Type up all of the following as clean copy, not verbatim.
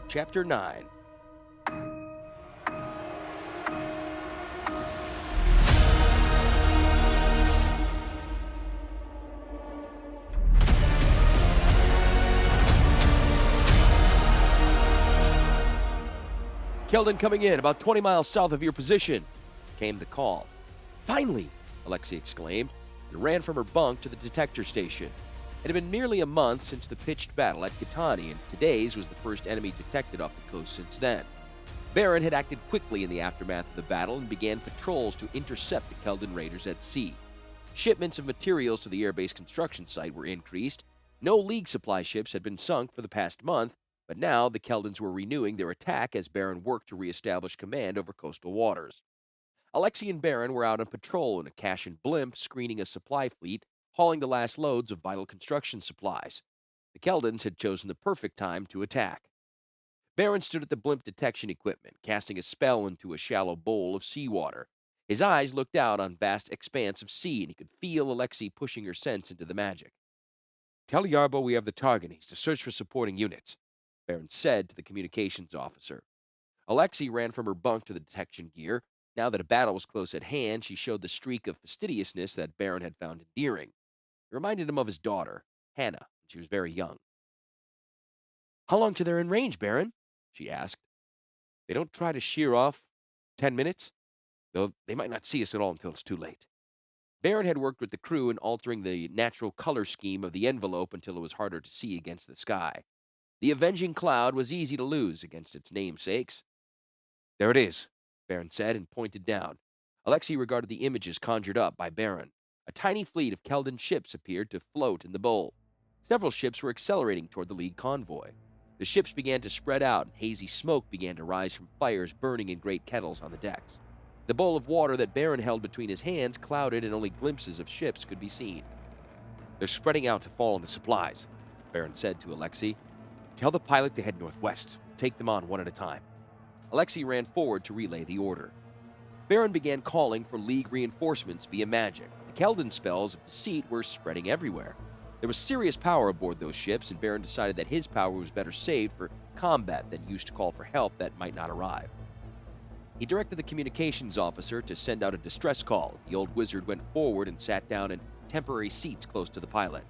Chapter 9. Keldon coming in, about 20 miles south of your position, came the call. Finally, Alexei exclaimed, and ran from her bunk to the detector station. It had been nearly a month since the pitched battle at Kitani, and today's was the first enemy detected off the coast since then. Baron had acted quickly in the aftermath of the battle and began patrols to intercept the Keldon raiders at sea. Shipments of materials to the airbase construction site were increased. No League supply ships had been sunk for the past month, but now the Keldons were renewing their attack as Baron worked to reestablish command over coastal waters. Alexei and Baron were out on patrol in a Kashin blimp, screening a supply fleet, hauling the last loads of vital construction supplies. The Keldons had chosen the perfect time to attack. Baron stood at the blimp detection equipment, casting a spell into a shallow bowl of seawater. His eyes looked out on vast expanse of sea, and he could feel Alexei pushing her sense into the magic. "Tell Yarbo we have the target. He's to search for supporting units," Baron said to the communications officer. Alexei ran from her bunk to the detection gear. Now that a battle was close at hand, she showed the streak of fastidiousness that Baron had found endearing. It reminded him of his daughter, Hannah, when she was very young. "How long till they're in range, Baron?" she asked. "They don't try to sheer off 10 minutes, though they might not see us at all until it's too late." Baron had worked with the crew in altering the natural color scheme of the envelope until it was harder to see against the sky. The avenging cloud was easy to lose against its namesakes. "There it is," Baron said and pointed down. Alexei regarded the images conjured up by Baron. A tiny fleet of Keldon ships appeared to float in the bowl. Several ships were accelerating toward the League convoy. The ships began to spread out, and hazy smoke began to rise from fires burning in great kettles on the decks. The bowl of water that Baron held between his hands clouded, and only glimpses of ships could be seen. "They're spreading out to fall on the supplies," Baron said to Alexei. "Tell the pilot to head northwest. We'll take them on one at a time." Alexei ran forward to relay the order. Baron began calling for League reinforcements via magic. The Keldon spells of deceit were spreading everywhere. There was serious power aboard those ships, and Baron decided that his power was better saved for combat than used to call for help that might not arrive. He directed the communications officer to send out a distress call. The old wizard went forward and sat down in temporary seats close to the pilot.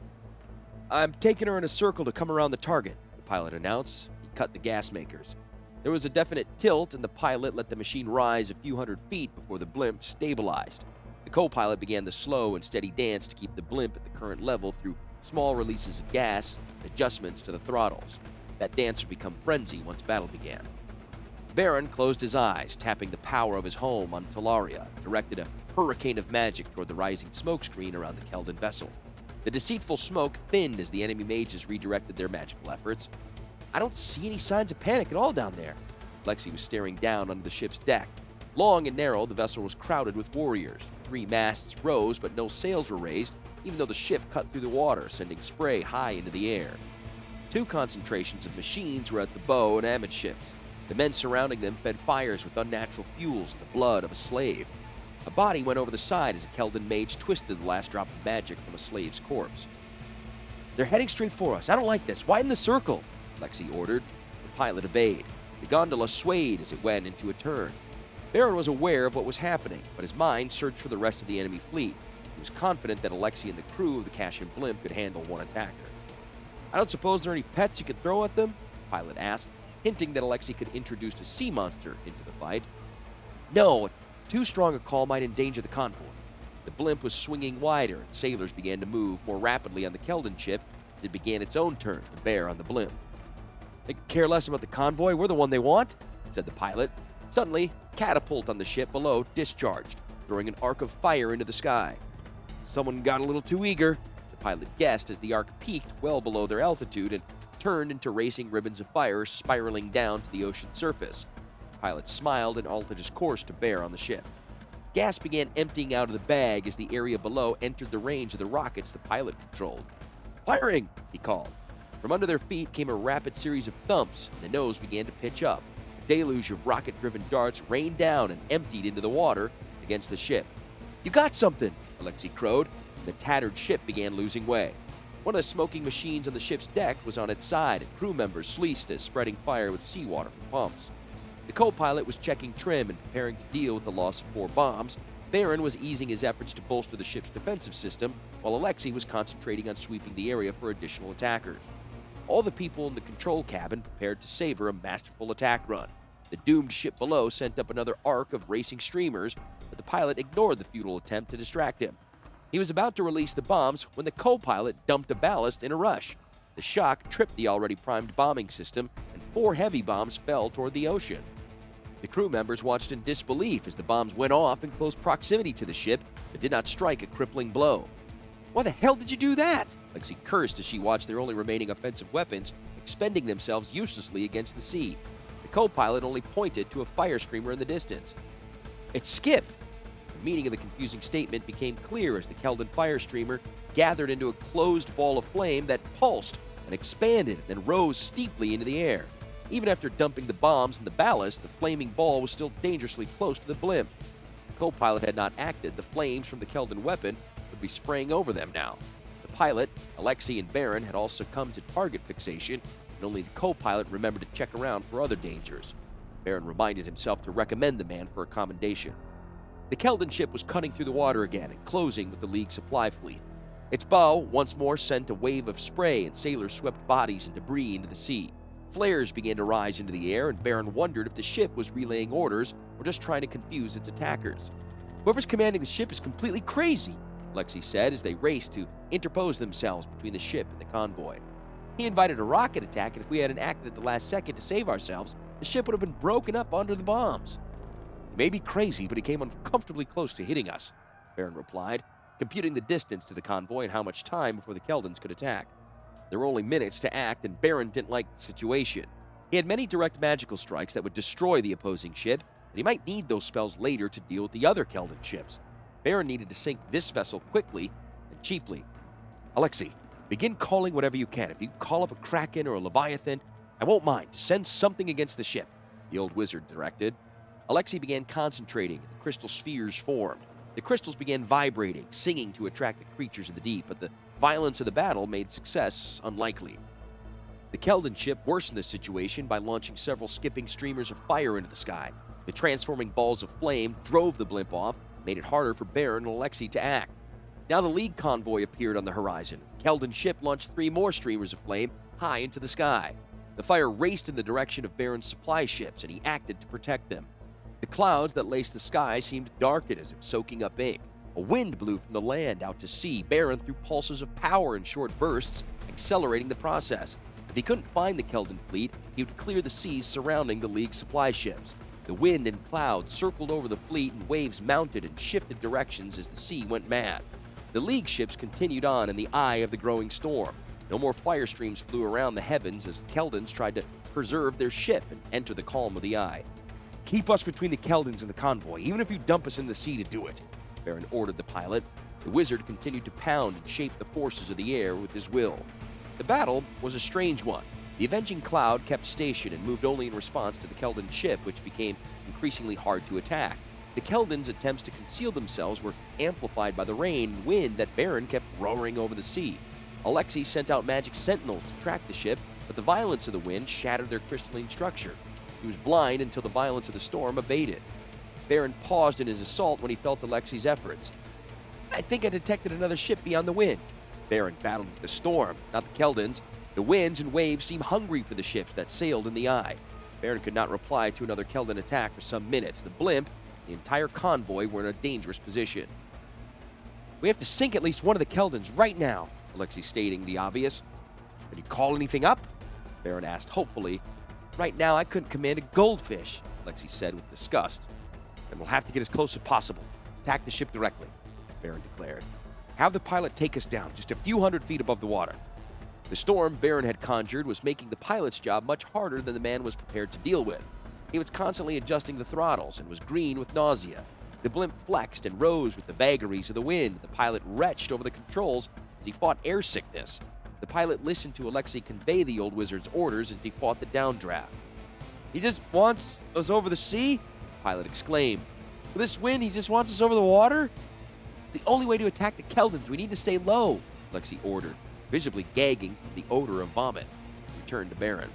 "I'm taking her in a circle to come around the target," the pilot announced. He cut the gas makers. There was a definite tilt, and the pilot let the machine rise a few hundred feet before the blimp stabilized. The co-pilot began the slow and steady dance to keep the blimp at the current level through small releases of gas and adjustments to the throttles. That dance would become frenzy once battle began. Baron closed his eyes, tapping the power of his home on Talaria, directed a hurricane of magic toward the rising smoke screen around the Keldon vessel. The deceitful smoke thinned as the enemy mages redirected their magical efforts. "I don't see any signs of panic at all down there." Alexei was staring down onto the ship's deck. Long and narrow, the vessel was crowded with warriors. 3 masts rose, but no sails were raised, even though the ship cut through the water, sending spray high into the air. 2 concentrations of machines were at the bow and amidships. The men surrounding them fed fires with unnatural fuels and the blood of a slave. A body went over the side as a Keldon mage twisted the last drop of magic from a slave's corpse. "They're heading straight for us. I don't like this. Widen the circle," Alexei ordered. The pilot obeyed. The gondola swayed as it went into a turn. Baron was aware of what was happening, but his mind searched for the rest of the enemy fleet. He was confident that Alexei and the crew of the Kashin blimp could handle one attacker. "I don't suppose there are any pets you could throw at them?" the pilot asked, hinting that Alexei could introduce a sea monster into the fight. "No, too strong a call might endanger the convoy." The blimp was swinging wider, and sailors began to move more rapidly on the Keldon ship as it began its own turn to bear on the blimp. "They could care less about the convoy. We're the one they want," said the pilot. Suddenly, a catapult on the ship below discharged, throwing an arc of fire into the sky. "Someone got a little too eager," the pilot guessed as the arc peaked well below their altitude and turned into racing ribbons of fire spiraling down to the ocean surface. The pilot smiled and altered his course to bear on the ship. Gas began emptying out of the bag as the area below entered the range of the rockets the pilot controlled. "Firing!" he called. From under their feet came a rapid series of thumps, and the nose began to pitch up. A deluge of rocket-driven darts rained down and emptied into the water against the ship. "You got something!" Alexei crowed, and the tattered ship began losing way. One of the smoking machines on the ship's deck was on its side, and crew members fleeced as spreading fire with seawater from pumps. The co-pilot was checking trim and preparing to deal with the loss of 4 bombs. Baron was easing his efforts to bolster the ship's defensive system, while Alexei was concentrating on sweeping the area for additional attackers. All the people in the control cabin prepared to savor a masterful attack run. The doomed ship below sent up another arc of racing streamers, but the pilot ignored the futile attempt to distract him. He was about to release the bombs when the co-pilot dumped a ballast in a rush. The shock tripped the already primed bombing system, and 4 heavy bombs fell toward the ocean. The crew members watched in disbelief as the bombs went off in close proximity to the ship, but did not strike a crippling blow. "Why the hell did you do that?" Lexi cursed as she watched their only remaining offensive weapons expending themselves uselessly against the sea. The co-pilot only pointed to a fire screamer in the distance. "It skipped." The meaning of the confusing statement became clear as the Keldon fire streamer gathered into a closed ball of flame that pulsed and expanded and then rose steeply into the air. Even after dumping the bombs and the ballast, the flaming ball was still dangerously close to the blimp. The co-pilot had not acted. The flames from the Keldon weapon would be spraying over them now. The pilot, Alexei, and Baron had also come to target fixation, and only the co-pilot remembered to check around for other dangers. Baron reminded himself to recommend the man for a commendation. The Keldon ship was cutting through the water again and closing with the League supply fleet. Its bow once more sent a wave of spray, and sailors swept bodies and debris into the sea. Flares began to rise into the air, and Baron wondered if the ship was relaying orders or just trying to confuse its attackers. "Whoever's commanding the ship is completely crazy," Lexi said as they raced to interpose themselves between the ship and the convoy. "He invited a rocket attack, and if we hadn't acted at the last second to save ourselves, the ship would have been broken up under the bombs." "He may be crazy, but he came uncomfortably close to hitting us," Baron replied, computing the distance to the convoy and how much time before the Keldons could attack. There were only minutes to act, and Baron didn't like the situation. He had many direct magical strikes that would destroy the opposing ship, and he might need those spells later to deal with the other Keldon ships. Baron needed to sink this vessel quickly and cheaply. "Alexei, begin calling whatever you can. If you call up a Kraken or a Leviathan, I won't mind. Just send something against the ship," the old wizard directed. Alexei began concentrating, and the crystal spheres formed. The crystals began vibrating, singing to attract the creatures of the deep, but the violence of the battle made success unlikely. The Keldon ship worsened the situation by launching several skipping streamers of fire into the sky. The transforming balls of flame drove the blimp off, made it harder for Baron and Alexei to act. Now the League convoy appeared on the horizon. Keldon ship launched 3 more streamers of flame high into the sky. The fire raced in the direction of Baron's supply ships, and he acted to protect them. The clouds that laced the sky seemed to darken as if soaking up ink. A wind blew from the land out to sea. Baron threw pulses of power in short bursts, accelerating the process. If he couldn't find the Keldon fleet, he would clear the seas surrounding the League supply ships. The wind and clouds circled over the fleet, and waves mounted and shifted directions as the sea went mad. The League ships continued on in the eye of the growing storm. No more fire streams flew around the heavens as the Keldons tried to preserve their ship and enter the calm of the eye. "Keep us between the Keldons and the convoy, even if you dump us in the sea to do it," Baron ordered the pilot. The wizard continued to pound and shape the forces of the air with his will. The battle was a strange one. The avenging cloud kept station and moved only in response to the Keldon ship, which became increasingly hard to attack. The Keldons' attempts to conceal themselves were amplified by the rain and wind that Baron kept roaring over the sea. Alexei sent out magic sentinels to track the ship, but the violence of the wind shattered their crystalline structure. He was blind until the violence of the storm abated. Baron paused in his assault when he felt Alexei's efforts. "I think I detected another ship beyond the wind." Baron battled with the storm, not the Keldons. The winds and waves seemed hungry for the ships that sailed in the eye. Baron could not reply to another Keldon attack for some minutes. The blimp, the entire convoy were in a dangerous position. "We have to sink at least one of the Keldons right now," Alexei stating the obvious. "Can you call anything up?" Baron asked hopefully. "Right now, I couldn't command a goldfish," Alexei said with disgust. "Then we'll have to get as close as possible. Attack the ship directly," Baron declared. "Have the pilot take us down, just a few hundred feet above the water." The storm Baron had conjured was making the pilot's job much harder than the man was prepared to deal with. He was constantly adjusting the throttles and was green with nausea. The blimp flexed and rose with the vagaries of the wind. The pilot retched over the controls as he fought air sickness. The pilot listened to Alexei convey the old wizard's orders as he fought the downdraft. "He just wants us over the sea?" the pilot exclaimed. "With this wind, he just wants us over the water?" "It's the only way to attack the Keldons. We need to stay low," Alexei ordered. visibly gagging from the odor of vomit. He turned to Baron.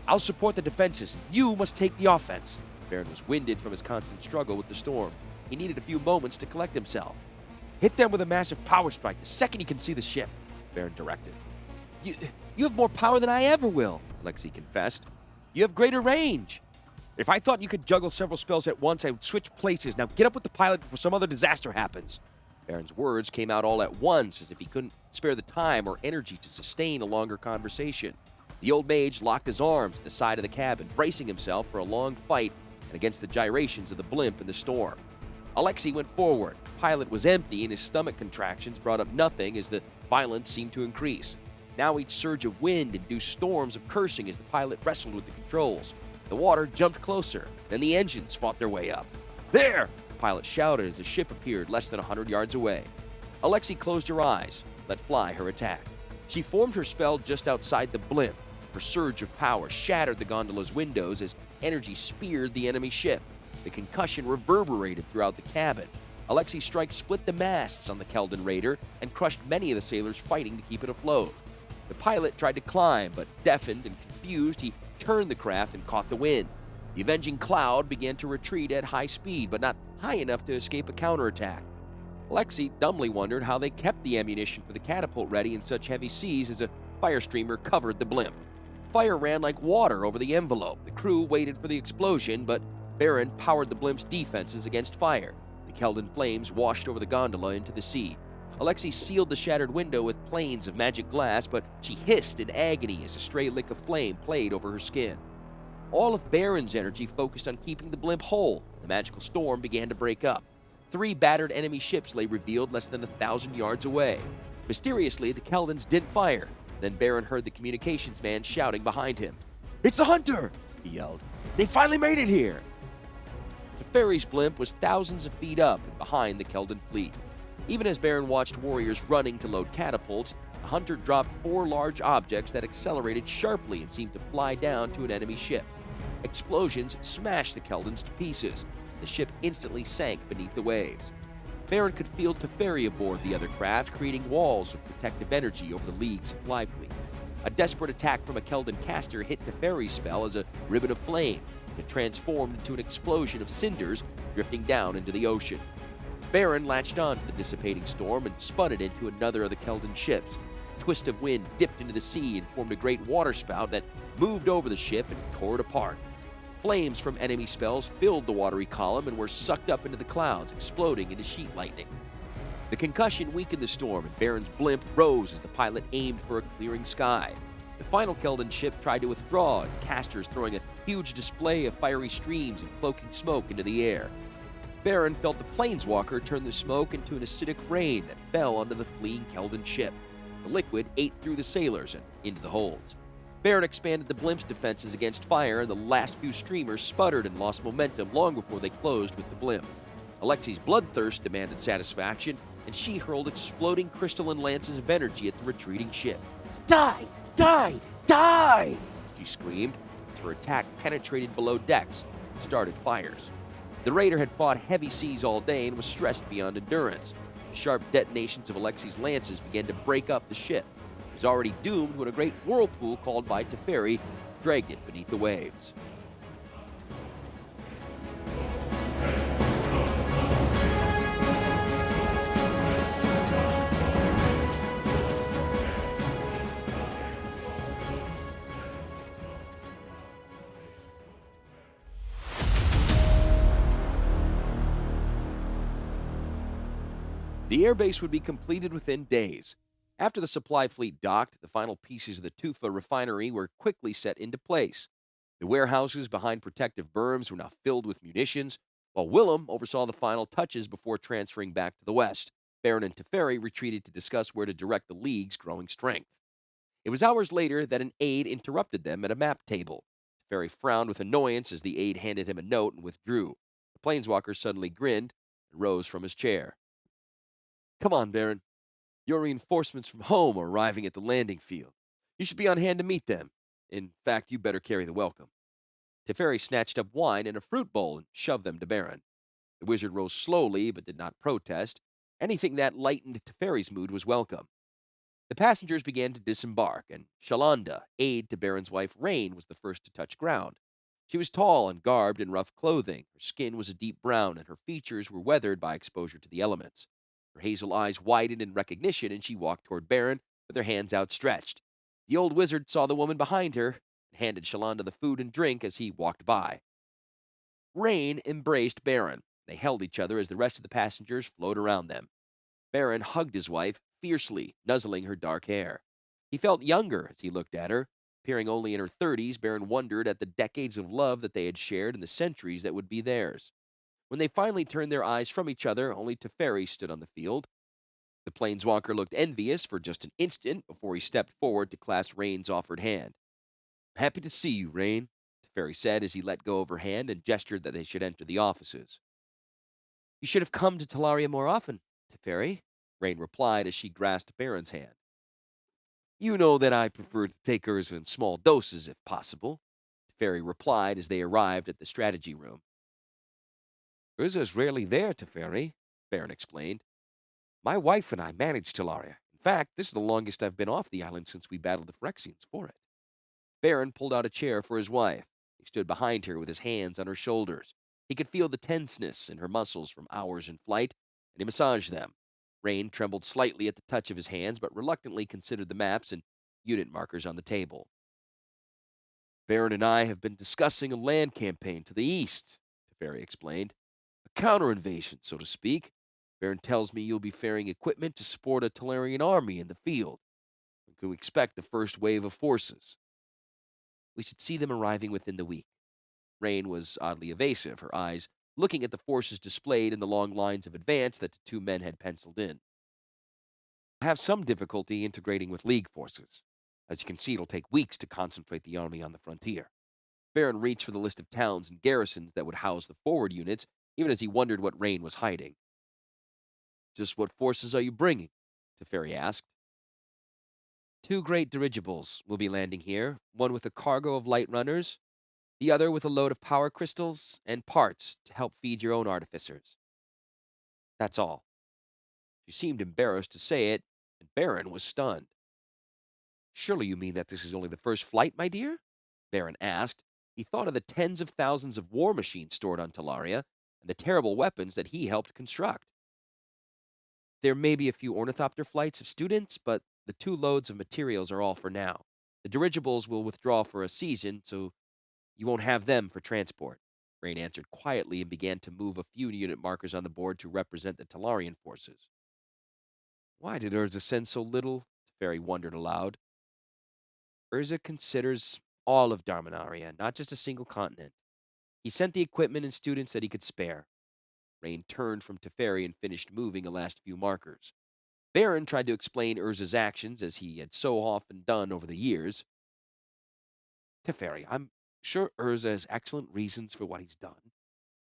I'll support the defenses. You must take the offense. Baron was winded from his constant struggle with the storm. He needed a few moments to collect himself. Hit them with a massive power strike the second you can see the ship, Baron directed. You have more power than I ever will, Alexei confessed. You have greater range. If I thought you could juggle several spells at once, I would switch places. Now get up with the pilot before some other disaster happens. Baron's words came out all at once, as if he couldn't spare the time or energy to sustain a longer conversation. The old mage locked his arms at the side of the cabin, bracing himself for a long fight and against the gyrations of the blimp in the storm. Alexei went forward. The pilot was empty, and his stomach contractions brought up nothing as the violence seemed to increase. Now each surge of wind induced storms of cursing as the pilot wrestled with the controls. The water jumped closer, then the engines fought their way up. There! The pilot shouted as the ship appeared less than 100 yards away. Alexei closed her eyes, let fly her attack. She formed her spell just outside the blimp. Her surge of power shattered the gondola's windows as energy speared the enemy ship. The concussion reverberated throughout the cabin. Alexei's strike split the masts on the Keldon raider and crushed many of the sailors fighting to keep it afloat. The pilot tried to climb, but deafened and confused, he turned the craft and caught the wind. The avenging cloud began to retreat at high speed, but not high enough to escape a counterattack. Alexei dumbly wondered how they kept the ammunition for the catapult ready in such heavy seas as a fire streamer covered the blimp. Fire ran like water over the envelope. The crew waited for the explosion, but Baron powered the blimp's defenses against fire. The Keldon flames washed over the gondola into the sea. Alexei sealed the shattered window with planes of magic glass, but she hissed in agony as a stray lick of flame played over her skin. All of Baron's energy focused on keeping the blimp whole. The magical storm began to break up. 3 battered enemy ships lay revealed less than 1,000 yards away. Mysteriously, the Keldons didn't fire. Then Baron heard the communications man shouting behind him. "It's the Hunter!" he yelled. "They finally made it here!" Teferi's blimp was thousands of feet up and behind the Keldon fleet. Even as Baron watched warriors running to load catapults, the Hunter dropped 4 large objects that accelerated sharply and seemed to fly down to an enemy ship. Explosions smashed the Keldons to pieces. The ship instantly sank beneath the waves. Baron could feel Teferi aboard the other craft, creating walls of protective energy over the League's supply fleet. A desperate attack from a Keldon caster hit Teferi's spell as a ribbon of flame. It transformed into an explosion of cinders, drifting down into the ocean. Baron latched on to the dissipating storm and spun it into another of the Keldon ships. A twist of wind dipped into the sea and formed a great waterspout that moved over the ship and tore it apart. Flames from enemy spells filled the watery column and were sucked up into the clouds, exploding into sheet lightning. The concussion weakened the storm, and Baron's blimp rose as the pilot aimed for a clearing sky. The final Keldon ship tried to withdraw, its casters throwing a huge display of fiery streams and cloaking smoke into the air. Baron felt the planeswalker turn the smoke into an acidic rain that fell onto the fleeing Keldon ship. The liquid ate through the sailors and into the holds. Baron expanded the blimp's defenses against fire, and the last few streamers sputtered and lost momentum long before they closed with the blimp. Alexei's bloodthirst demanded satisfaction, and she hurled exploding crystalline lances of energy at the retreating ship. "Die! Die! Die!" she screamed, as her attack penetrated below decks and started fires. The raider had fought heavy seas all day and was stressed beyond endurance. The sharp detonations of Alexei's lances began to break up the ship. It was already doomed when a great whirlpool called by Teferi dragged it beneath the waves. The airbase would be completed within days. After the supply fleet docked, the final pieces of the Tufa refinery were quickly set into place. The warehouses behind protective berms were now filled with munitions, while Willem oversaw the final touches before transferring back to the west. Baron and Teferi retreated to discuss where to direct the League's growing strength. It was hours later that an aide interrupted them at a map table. Teferi frowned with annoyance as the aide handed him a note and withdrew. The planeswalker suddenly grinned and rose from his chair. "Come on, Baron. Your reinforcements from home are arriving at the landing field. You should be on hand to meet them. In fact, you better carry the welcome." Teferi snatched up wine and a fruit bowl and shoved them to Baron. The wizard rose slowly but did not protest. Anything that lightened Teferi's mood was welcome. The passengers began to disembark, and Shalanda, aide to Baron's wife Rain, was the first to touch ground. She was tall and garbed in rough clothing. Her skin was a deep brown, and her features were weathered by exposure to the elements. Her hazel eyes widened in recognition, and she walked toward Baron with her hands outstretched. The old wizard saw the woman behind her and handed Shalanda the food and drink as he walked by. Rain embraced Baron. They held each other as the rest of the passengers flowed around them. Baron hugged his wife fiercely, nuzzling her dark hair. He felt younger as he looked at her. Appearing only in her 30s, Baron wondered at the decades of love that they had shared and the centuries that would be theirs. When they finally turned their eyes from each other, only Teferi stood on the field. The planeswalker looked envious for just an instant before he stepped forward to clasp Rain's offered hand. "Happy to see you, Rain," Teferi said as he let go of her hand and gestured that they should enter the offices. "You should have come to Talaria more often, Teferi," Rain replied as she grasped Baron's hand. "You know that I prefer to take hers in small doses if possible," Teferi replied as they arrived at the strategy room. "Urza's rarely there, Teferi," Baron explained. "My wife and I manage Talaria. In fact, this is the longest I've been off the island since we battled the Phyrexians for it." Baron pulled out a chair for his wife. He stood behind her with his hands on her shoulders. He could feel the tenseness in her muscles from hours in flight, and he massaged them. Rain trembled slightly at the touch of his hands, but reluctantly considered the maps and unit markers on the table. "Baron and I have been discussing a land campaign to the east," Teferi explained. "A counter-invasion, so to speak. Baron tells me you'll be ferrying equipment to support a Talarian army in the field. We can expect the first wave of forces." "We should see them arriving within the week." Rain was oddly evasive, her eyes looking at the forces displayed in the long lines of advance that the two men had penciled in. "I have some difficulty integrating with League forces. As you can see, it'll take weeks to concentrate the army on the frontier." Baron reached for the list of towns and garrisons that would house the forward units, even as he wondered what Rain was hiding. "Just what forces are you bringing?" Teferi asked. "Two great dirigibles will be landing here, one with a cargo of light runners, the other with a load of power crystals and parts to help feed your own artificers. That's all." She seemed embarrassed to say it, and Baron was stunned. "Surely you mean that this is only the first flight, my dear?" Baron asked. He thought of the tens of thousands of war machines stored on Talaria and the terrible weapons that he helped construct. "There may be a few ornithopter flights of students, but the two loads of materials are all for now. The dirigibles will withdraw for a season, so you won't have them for transport." Rain answered quietly and began to move a few unit markers on the board to represent the Talarian forces. "Why did Urza send so little?" Teferi wondered aloud. "Urza considers all of Darmanaria, not just a single continent. He sent the equipment and students that he could spare." Rain turned from Teferi and finished moving the last few markers. Baron tried to explain Urza's actions as he had so often done over the years. "Teferi, I'm sure Urza has excellent reasons for what he's done,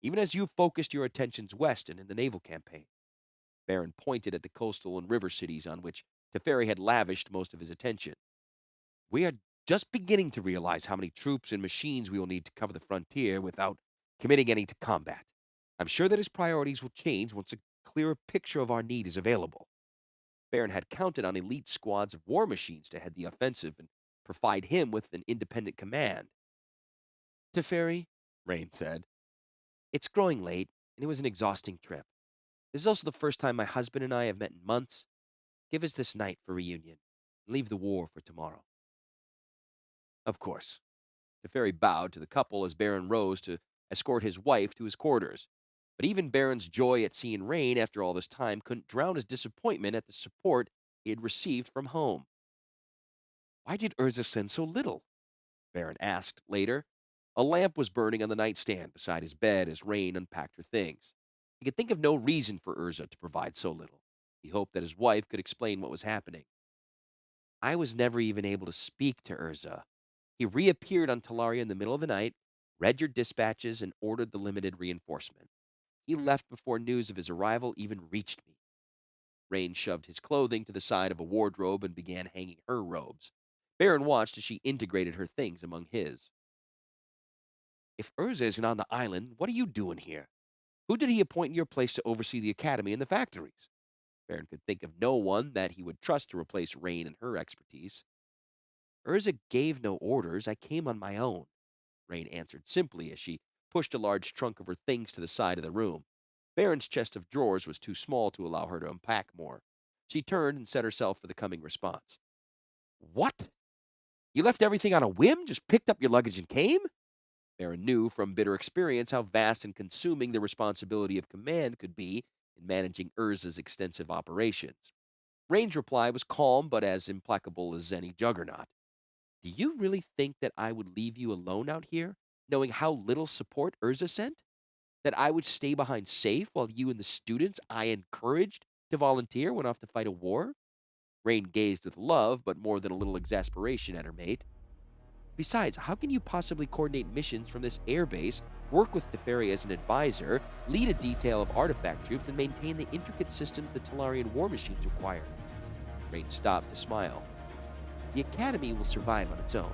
even as you've focused your attentions west and in the naval campaign." Baron pointed at the coastal and river cities on which Teferi had lavished most of his attention. "We are just beginning to realize how many troops and machines we will need to cover the frontier without committing any to combat. I'm sure that his priorities will change once a clearer picture of our need is available." Baron had counted on elite squads of war machines to head the offensive and provide him with an independent command. "Teferi," Rain said, "it's growing late, and it was an exhausting trip. This is also the first time my husband and I have met in months. Give us this night for reunion, and leave the war for tomorrow." "Of course." Teferi bowed to the couple as Baron rose to escort his wife to his quarters. But even Baron's joy at seeing Rain after all this time couldn't drown his disappointment at the support he had received from home. "Why did Urza send so little?" Baron asked later. A lamp was burning on the nightstand beside his bed as Rain unpacked her things. He could think of no reason for Urza to provide so little. He hoped that his wife could explain what was happening. "I was never even able to speak to Urza. He reappeared on Talaria in the middle of the night, read your dispatches, and ordered the limited reinforcement. He left before news of his arrival even reached me." Rain shoved his clothing to the side of a wardrobe and began hanging her robes. Baron watched as she integrated her things among his. "If Urza isn't on the island, what are you doing here? Who did he appoint in your place to oversee the academy and the factories?" Baron could think of no one that he would trust to replace Rain and her expertise. Urza gave no orders. I came on my own, Rain answered simply as she pushed a large trunk of her things to the side of the room. Baron's chest of drawers was too small to allow her to unpack more. She turned and set herself for the coming response. What? You left everything on a whim? Just picked up your luggage and came? Baron knew from bitter experience how vast and consuming the responsibility of command could be in managing Urza's extensive operations. Rain's reply was calm but as implacable as any juggernaut. Do you really think that I would leave you alone out here, knowing how little support Urza sent? That I would stay behind safe while you and the students I encouraged to volunteer went off to fight a war? Rain gazed with love, but more than a little exasperation at her mate. Besides, how can you possibly coordinate missions from this airbase, work with Teferi as an advisor, lead a detail of artifact troops, and maintain the intricate systems the Talarian war machines require? Rain stopped to smile. The Academy will survive on its own.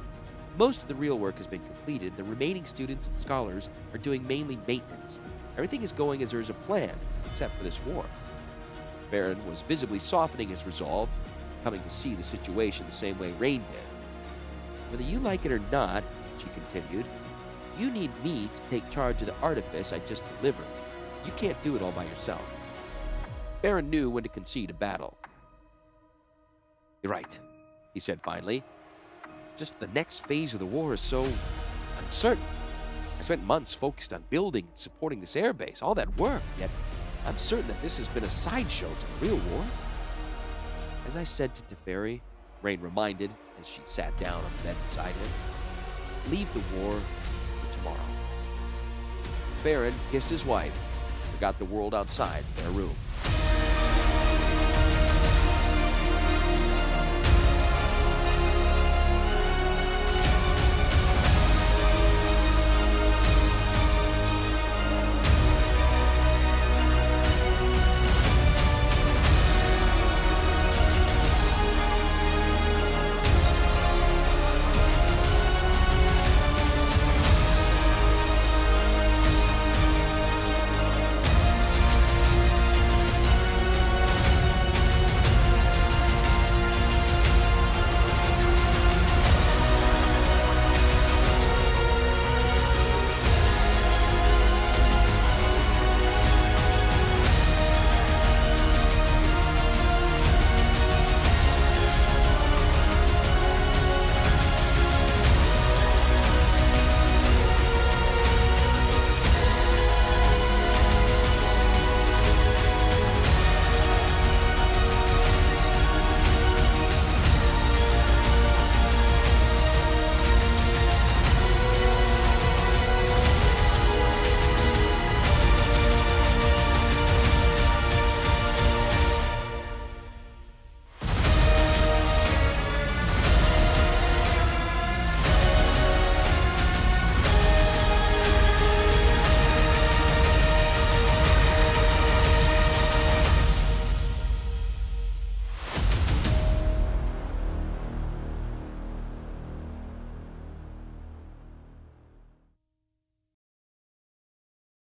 Most of the real work has been completed, and the remaining students and scholars are doing mainly maintenance. Everything is going as there is a plan, except for this war. Baron was visibly softening his resolve, coming to see the situation the same way Rain did. Whether you like it or not, she continued, you need me to take charge of the artifice I just delivered. You can't do it all by yourself. Baron knew when to concede a battle. You're right, he said finally. Just the next phase of the war is so uncertain. I spent months focused on building and supporting this airbase, all that work, yet I'm certain that this has been a sideshow to the real war. As I said to Teferi, Rain reminded as she sat down on the bed beside him, leave the war for tomorrow. Baron kissed his wife and forgot the world outside their room.